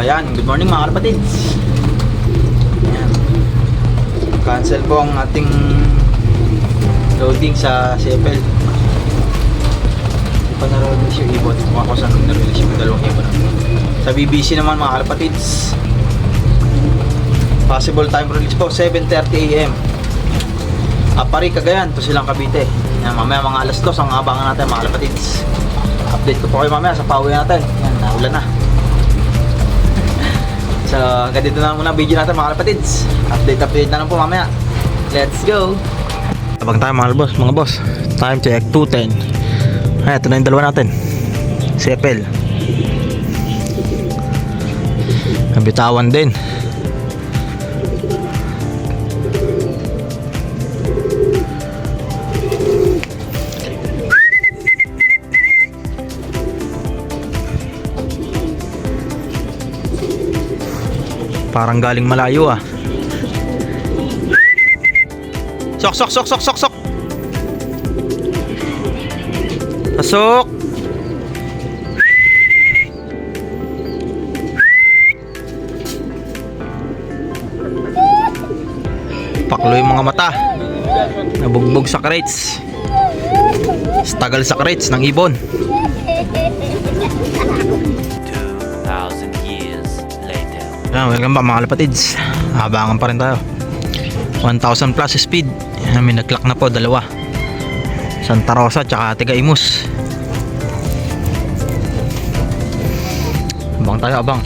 Ayan, good morning mga kapatids. Ayan. Cancel po ang ating loading sa Seppel. Hindi pa na-release yung ibon. Kung ako saan na-release yung dalawang ibon. Sa BBC naman mga kapatids, possible time release po 7:30 AM. Apari, Cagayan to Silang Cavite. Ayan, mamaya mga alas 2 ang abangan natin mga kapatids. Update ko po kayo mamaya sa pauwi natin. Ayan, naulan na. So, hanggang dito na muna video natin mga kapatids. Update na lang po mamaya. Let's go! Abang tayo mga boss. Time check 2:10. Ay, ito na yung dalawa natin. Seppel. Nabitawan din. Parang galing malayo ah. Sok. Pasok. Paklo yung mga mata. Nabugbog sa crates. Tagal sa crates ng ibon. Welcome back mga kapatids. Abangan pa rin tayo. 1,000 plus speed. May nag-clock na po dalawa. Santa Rosa tsaka Tigaimus. Abang tayo, abang.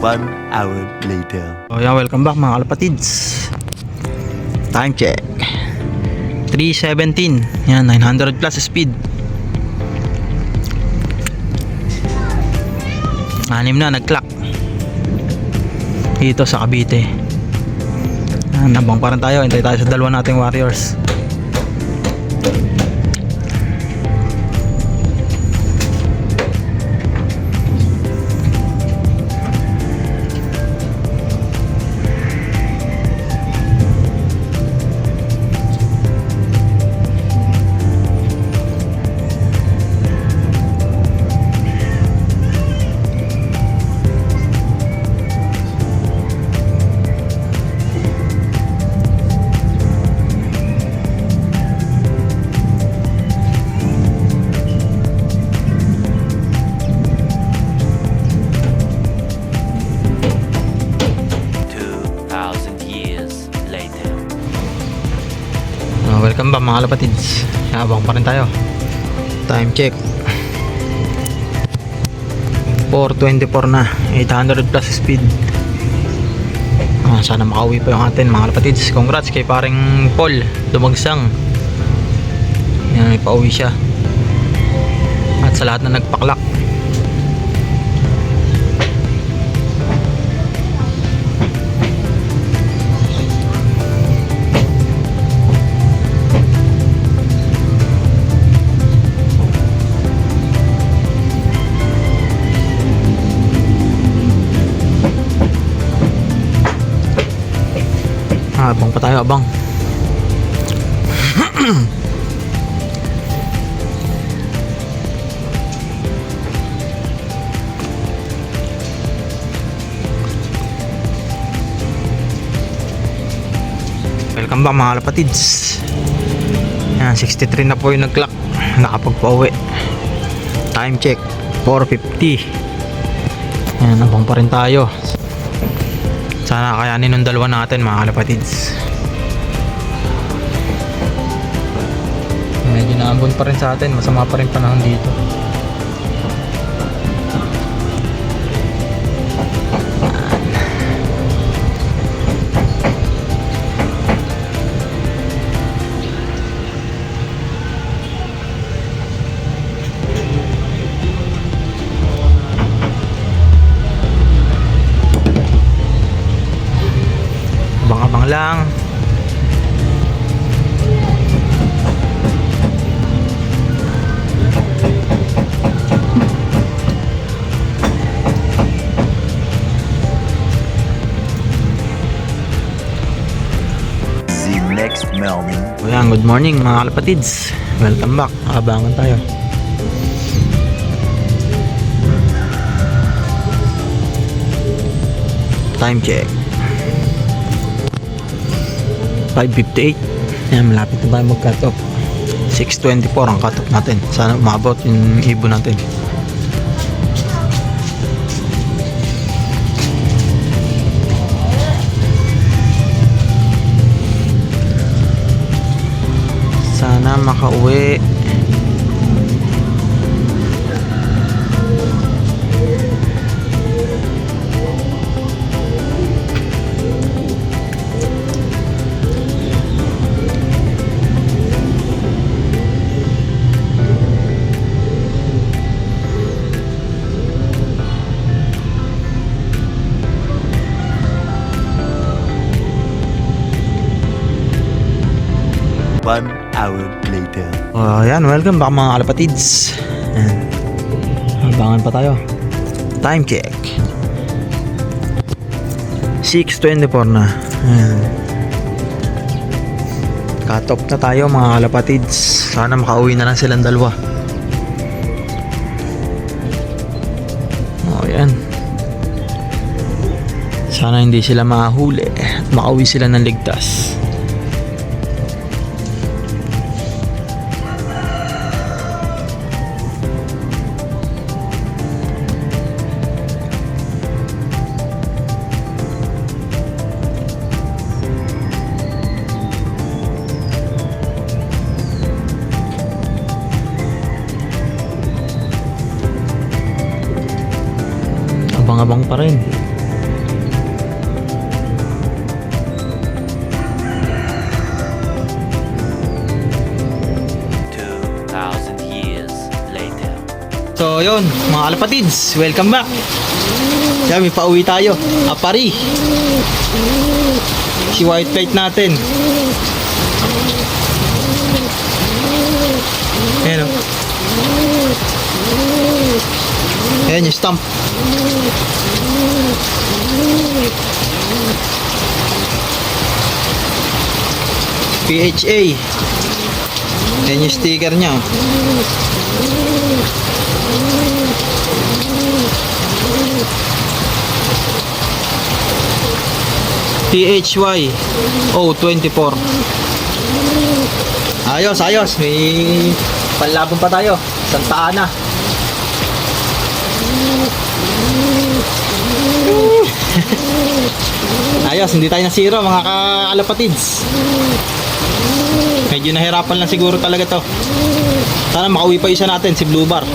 One hour later. So yeah, welcome back mga kalapatids. Time check 3:17. Yan, 900 plus speed. 6 na nag-clock dito sa Cavite. Nabang pa rin tayo, hintay tayo sa dalawa nating warriors. Welcome ba mga kapatids? Habang pa rin tayo. Time check 4:24 na, 800 plus speed. Sana makauwi pa yung atin mga kapatids. Congrats kay paring Paul Dumagsang. Yan, may pauwi siya. At sa lahat na nagpaklak. Abang pa tayo, abang. Welcome back mga kapatids. Yan, 63 na po yung nag-clock. Nakapagpauwi. Time check 4:50. Yan, abang pa rin tayo. Sana kayanin ng dalawa natin mga kalapatids. Medyo naambon pa rin sa atin. Masama pa rin panahon dito. Abang-abang lang. The next morning. Ayan, good morning mga kalapatids. Welcome back. Abangan tayo. Time check 5:58. Ayan, malapit na tayo mag-cut off. 6:24 ang cut off natin. Sana umabot yung ibon natin. Sana makauwi. One hour later. Ayan, welcome back mga kalapatids. Ayan. Abangan pa tayo. Time check 6:24 na. Ayan. Cut off na tayo mga kalapatids. Sana makauwi na lang silang dalawa. Ayan. Sana hindi sila mahuli at makauwi sila ng ligtas. Abang-abang pa rin. So yun, mga kalapatids, welcome back. Yan, may pauwi tayo. Apari. Si white plate natin. Ayan o. Ayan yung stamp. PHA. Ayan yung sticker nya. PHY 024. Ayos, ayos. May panlabong pa tayo. Santa Ana. Ayos, hindi tayo na zero mga kalapatids. Medyo nahirapan lang siguro talaga to. Sana makauwi pa isa natin, si Blue Bar.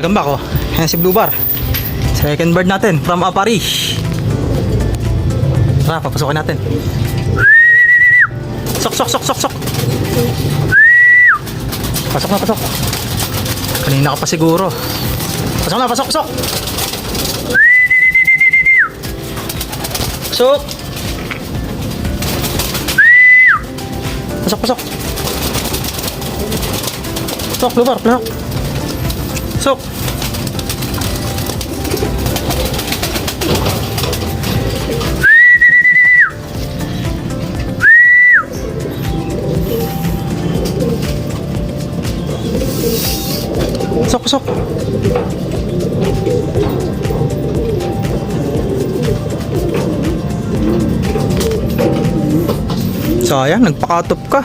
Gamba ko. Yan si Blue Bar. Second bird natin from Apari. Tara, papasukin natin. Sok, sok, sok, sok, sok. Pasok na, pasok. Kanina ka pa siguro. Pasok na, pasok, pasok. Pasok. Pasok, pasok. Pasok, Blue Bar, pasok. Pasok. Pasok, pasok. Sayang, nagpakatop ka.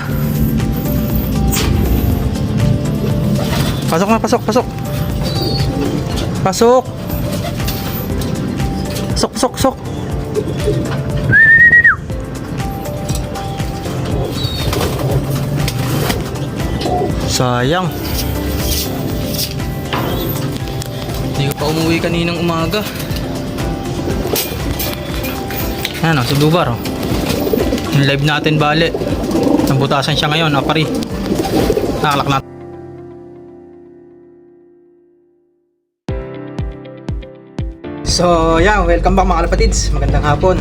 Pasok na, pasok, pasok. Pasok. Pasok, pasok, pasok. Sayang. Hindi ko pa umuwi kaninang umaga. Ayan o, si Blue Bar o. Yung live natin bale. Nabutasan siya ngayon, Apari. Nakalak natin. So, yan, welcome back mga kalapatids. Magandang hapon.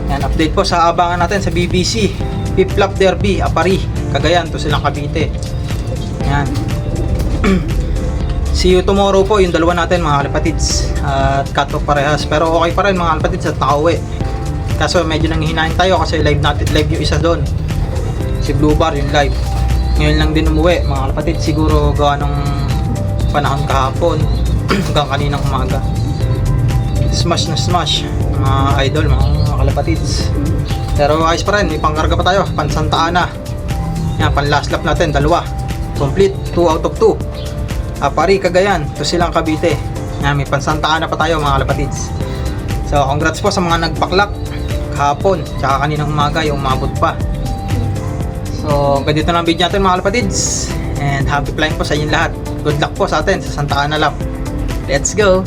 Yan, update po sa abangan natin sa BBC. Piplap Derby, Apari, Cagayan, to silang Cavite. Yan. See you tomorrow po, yung dalawa natin mga kalapatids. At cut off parehas. Pero okay pa rin mga kalapatids at nakauwi. Kaso medyo nanghihinahin tayo kasi live natin, live yung isa doon. Si Blue Bar, yung live. Ngayon lang din umuwi mga kalapatids. Siguro gawa ng panahon kahapon hanggang kaninang umaga. Smash na smash mga idol, mga kalapatids. Pero ayos pa rin, may pangkarga pa tayo, pan Santa Ana. Yan, pan last lap natin, dalawa. Complete, 2 out of 2. Apari, Cagayan, to silang Cavite. Yan, may pan Santa Ana pa tayo mga kalapatids. So, congrats po sa mga nagpaklak kahapon, tsaka kaninang umaga yung umabot pa. So, ganito na ang video natin mga kalapatids. And happy flying po sa inyo lahat. Good luck po sa atin sa Santa Ana Lap. Let's go!